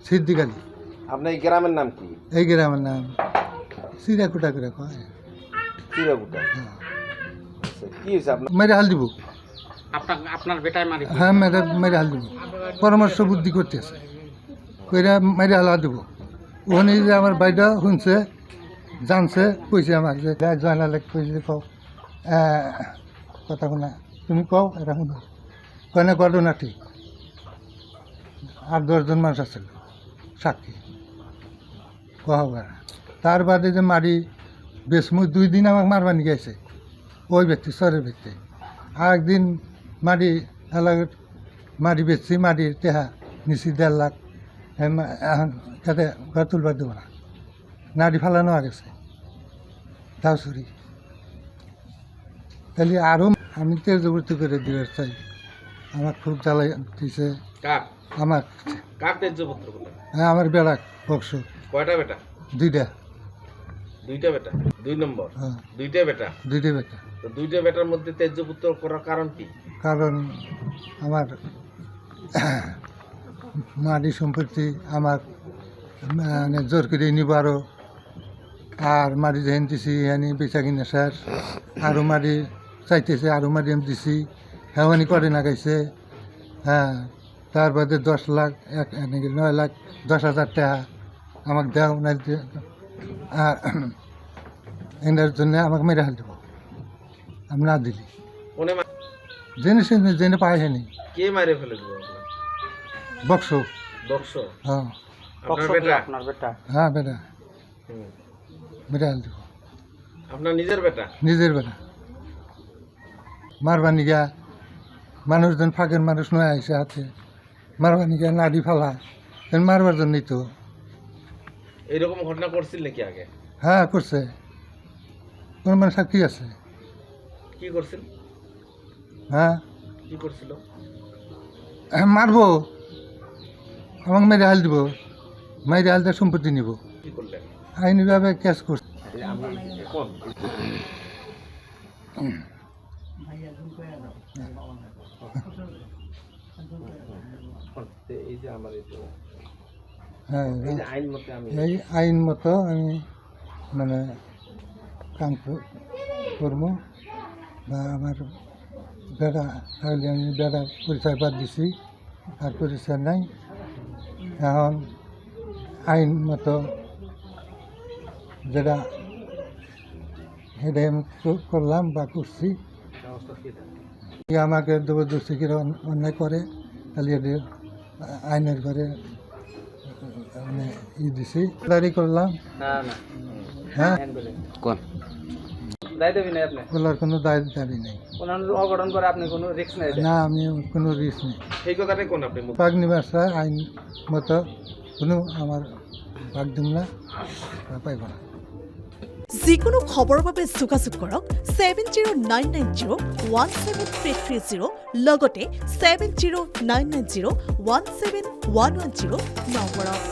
সিদ্দিক আলী। আপনার এই গ্রামের নাম কি? এই গ্রামের নাম চিরাকুটা করে কয়। চিরাকুটা। আচ্ছা, কি হয়েছে আপনার? মেরে হাল দিব। আপনার বেটায় মারি? হ্যাঁ, মেরে হাল দিব। পরামর্শ বুদ্ধি করতেছে, কইরা মেরে হাল দিব। ওখানে যে আমার বাইটা শুনছে, জানছে, কইছে আমার যে জয়নালে কইছে কও কথা শোনা, তুমি কও এটা শুনো। কয় না ঘটনা ঠিক। 8-10 মানুষ আছিল সাক্ষী কহবার। তার বাদে যে মারি বেশমু 2 দিন আমাকে মারবানি গেছে ওই ব্যক্তি, সরের ব্যক্তি। আর একদিন মারি এলাকার মারি বেচছি, মারির টেহা নিচি 1.5 লাখ। এখন যাতে ঘর তুলবার দেবো না, নাড়ি ফালানো গেছে, তাও চুরি। তাহলে আরও আমি তেজবর্তি করে দিবার চাই। আমার খুব জ্বালাই দিছে। আমার কার তেজপত্র? হ্যাঁ, আমার বেড়া বক্স। কয়টা বেটা? 2টা। 2টা বেটা? 2 নম্বর? হ্যাঁ, 2টা বেটা? 2টা বেটা। তো 2টা বেটার মধ্যে তেজপুত্র করার কারণ কি? কারণ আমার মাটি সম্পত্তি আমার মানে জোর করে নিব আরও। আর মাটি যেহেন দিছি এখানে বেচা কিনা শেষ। আরও মাটি চাইতেছে, আরও মাটি আমি দিছি, হেওয়ানি করে না গাইছে। হ্যাঁ, তার বাদে 10 লাখ, এনেকে 9 লাখ 10,000 টাকা আমাকে দেও না। আর এনার জন্য আমাকে মেরে হাল দেব আমি না দিলি। কোনে জেনে জেনে পাই হয়নি। কে মারে ফেলে দেবো? বক্স। বক্স? হ্যাঁ। আপনার বেটা? আপনার বেটা? হ্যাঁ, বেটা হুম। মেরে হাল দেব। আপনার নিজের বেটা? নিজের বেটা। মারবানি গা মানুষজন ফাঁকের মানুষ নয় আইসে হাতে মারবানি গা নাড়ি ফালা মারবার জন্যই তো। এইরকম ঘটনা করছিল নাকি আগে? হ্যাঁ, করছে। কোন মানে সাক্ষী আছে। কি করছিল? হ্যাঁ, কি করছিল? মারবো, আমাকে মেরে হাল দিব, মেরে হাল দিয়ে সম্পত্তি নিব। কি করলেন? আইনিভাবে কেস করছে। আমি এখন এই যে আমার হ্যাঁ, এই যে আইন মতে আমি এই আইন মতো আমি মানে কাম করবো। বা আমার বেড়া তাহলে আমি বেড়া পরিচয় বাদ দিছি, আর পরিচয় নাই। এখন আইন মতো যেটা সেটাই আমি করলাম বা করছি। আমাকে জবরদস্তি করে অন্যায় করে, তাহলে এদের আইনের ঘরে মানে দিছি, দাঁড়ি করলাম। হ্যাঁ, কোন দায় দেবি না আপনি? বলার কোনো দাবি নেই। অঘটন করে আপনি কোনো রিস্ক নেই? না, আমি কোনো রিস্ক নেই। এই কথাটাই কোন আপনি পাগনি বাসা আইন মতো কোনো আমার ভাগ দিম না, পাইব না। যিকোনো খবৰৰ বাবে যোগাযোগ কৰক 7099017330 লগতে 7099017110 নম্বৰত।